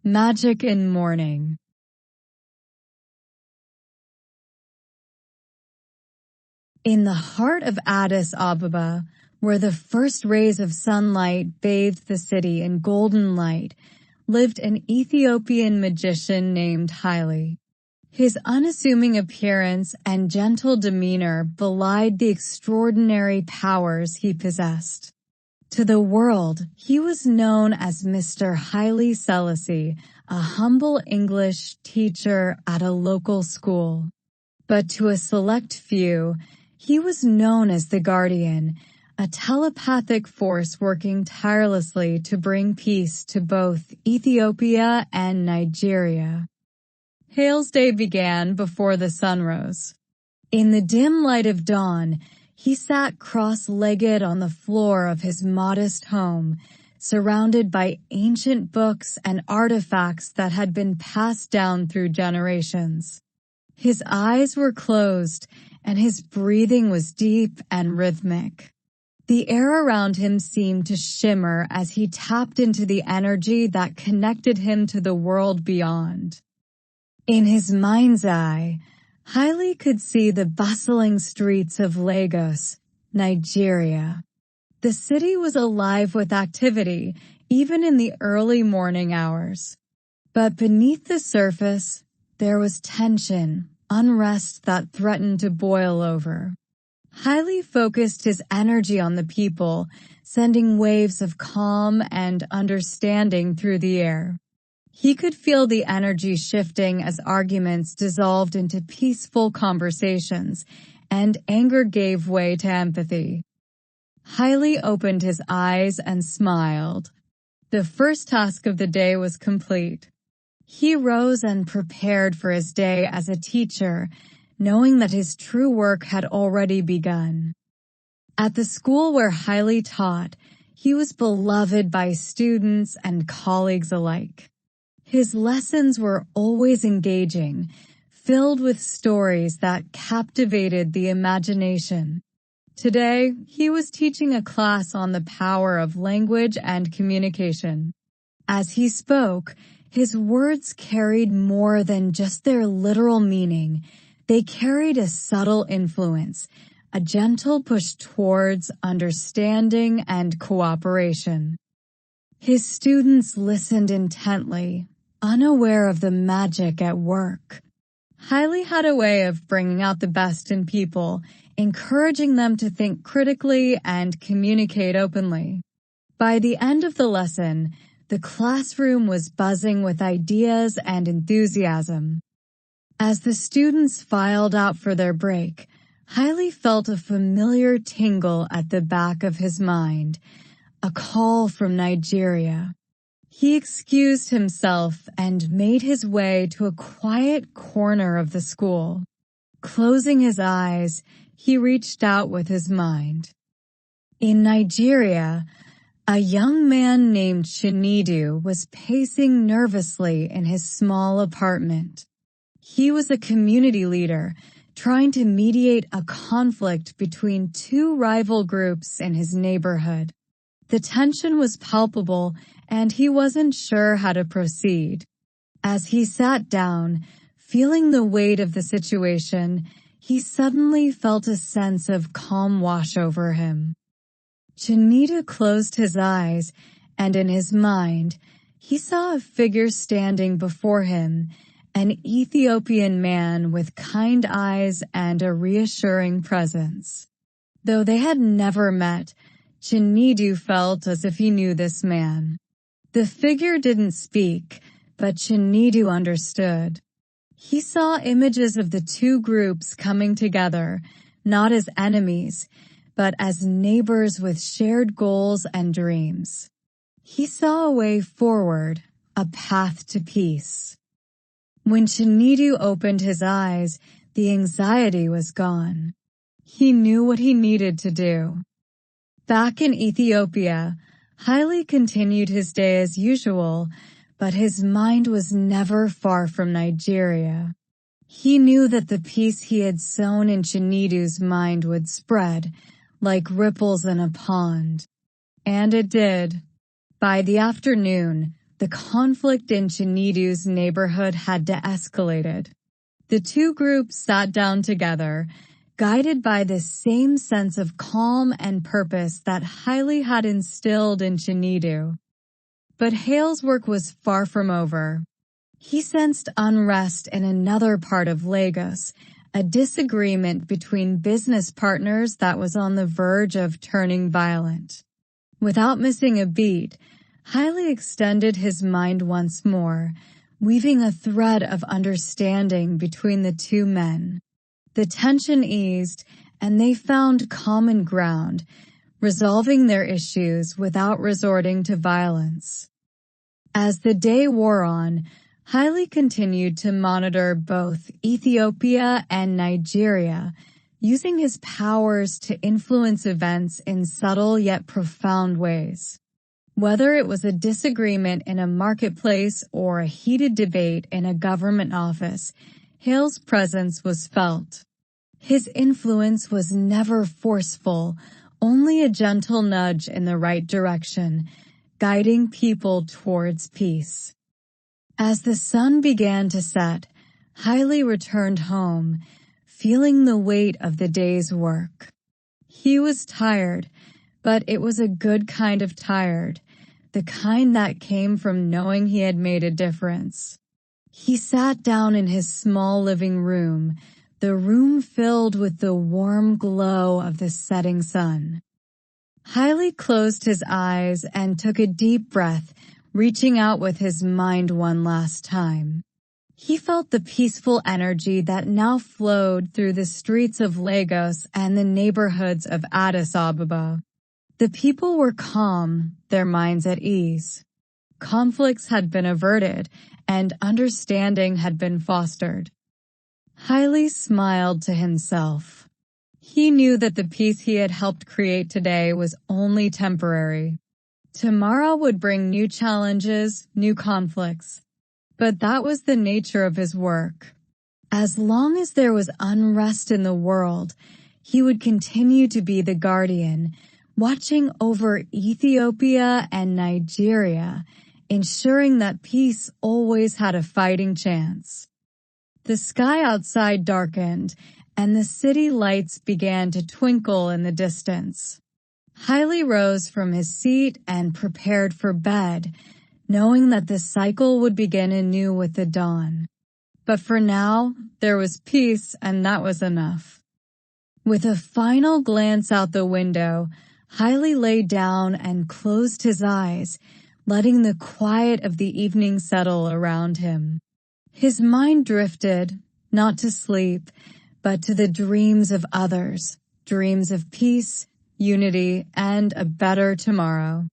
Magic in Morning. In the heart of Addis Ababa, where the first rays of sunlight bathed the city in golden light, lived an Ethiopian magician named Haile. His unassuming appearance and gentle demeanor belied the extraordinary powers he possessed. To the world, he was known as Mr. Haile Selassie, a humble English teacher at a local school. But to a select few, he was known as the Guardian, a telepathic force working tirelessly to bring peace to both Ethiopia and Nigeria. Haile's day began before the sun rose. In the dim light of dawn, he sat cross-legged on the floor of his modest home, surrounded by ancient books and artifacts that had been passed down through generations. His eyes were closed, and his breathing was deep and rhythmic. The air around him seemed to shimmer as he tapped into the energy that connected him to the world beyond. In his mind's eye, Haile could see the bustling streets of Lagos, Nigeria. The city was alive with activity, even in the early morning hours. But beneath the surface, there was tension, unrest that threatened to boil over. Haile focused his energy on the people, sending waves of calm and understanding through the air. He could feel the energy shifting as arguments dissolved into peaceful conversations, and anger gave way to empathy. Haile opened his eyes and smiled. The first task of the day was complete. He rose and prepared for his day as a teacher, knowing that his true work had already begun. At the school where Haile taught, he was beloved by students and colleagues alike. His lessons were always engaging, filled with stories that captivated the imagination. Today, he was teaching a class on the power of language and communication. As he spoke, his words carried more than just their literal meaning. They carried a subtle influence, a gentle push towards understanding and cooperation. His students listened intently, unaware of the magic at work. Haile had a way of bringing out the best in people, encouraging them to think critically and communicate openly. By the end of the lesson, the classroom was buzzing with ideas and enthusiasm. As the students filed out for their break, Haile felt a familiar tingle at the back of his mind, a call from Nigeria. He excused himself and made his way to a quiet corner of the school. Closing his eyes, he reached out with his mind. In Nigeria, a young man named Chinedu was pacing nervously in his small apartment. He was a community leader, trying to mediate a conflict between two rival groups in his neighborhood. The tension was palpable, and he wasn't sure how to proceed. As he sat down, feeling the weight of the situation, he suddenly felt a sense of calm wash over him. Chinedu closed his eyes, and in his mind, he saw a figure standing before him, an Ethiopian man with kind eyes and a reassuring presence. Though they had never met, Chinedu felt as if he knew this man. The figure didn't speak, but Chinedu understood. He saw images of the two groups coming together, not as enemies, but as neighbors with shared goals and dreams. He saw a way forward, a path to peace. When Chinedu opened his eyes, the anxiety was gone. He knew what he needed to do. Back in Ethiopia, Haile continued his day as usual, but his mind was never far from Nigeria. He knew that the peace he had sown in Chinedu's mind would spread, like ripples in a pond. And it did. By the afternoon, the conflict in Chinidu's neighborhood had de-escalated. The two groups sat down together, guided by the same sense of calm and purpose that Haile had instilled in Chinidu. But Hale's work was far from over. He sensed unrest in another part of Lagos, a disagreement between business partners that was on the verge of turning violent. Without missing a beat, Haile extended his mind once more, weaving a thread of understanding between the two men. The tension eased, and they found common ground, resolving their issues without resorting to violence. As the day wore on, Haile continued to monitor both Ethiopia and Nigeria, using his powers to influence events in subtle yet profound ways. Whether it was a disagreement in a marketplace or a heated debate in a government office, Hale's presence was felt. His influence was never forceful, only a gentle nudge in the right direction, guiding people towards peace. As the sun began to set, Haile returned home, feeling the weight of the day's work. He was tired, but it was a good kind of tired, the kind that came from knowing he had made a difference. He sat down in his small living room, the room filled with the warm glow of the setting sun. Haile closed his eyes and took a deep breath, reaching out with his mind one last time. He felt the peaceful energy that now flowed through the streets of Lagos and the neighborhoods of Addis Ababa. The people were calm, their minds at ease. Conflicts had been averted, and understanding had been fostered. Haile smiled to himself. He knew that the peace he had helped create today was only temporary. Tomorrow would bring new challenges, new conflicts. But that was the nature of his work. As long as there was unrest in the world, he would continue to be the guardian, watching over Ethiopia and Nigeria, ensuring that peace always had a fighting chance. The sky outside darkened, and the city lights began to twinkle in the distance. Haile rose from his seat and prepared for bed, knowing that the cycle would begin anew with the dawn. But for now, there was peace, and that was enough. With a final glance out the window, Haile lay down and closed his eyes, letting the quiet of the evening settle around him. His mind drifted, not to sleep, but to the dreams of others, dreams of peace, unity, and a better tomorrow.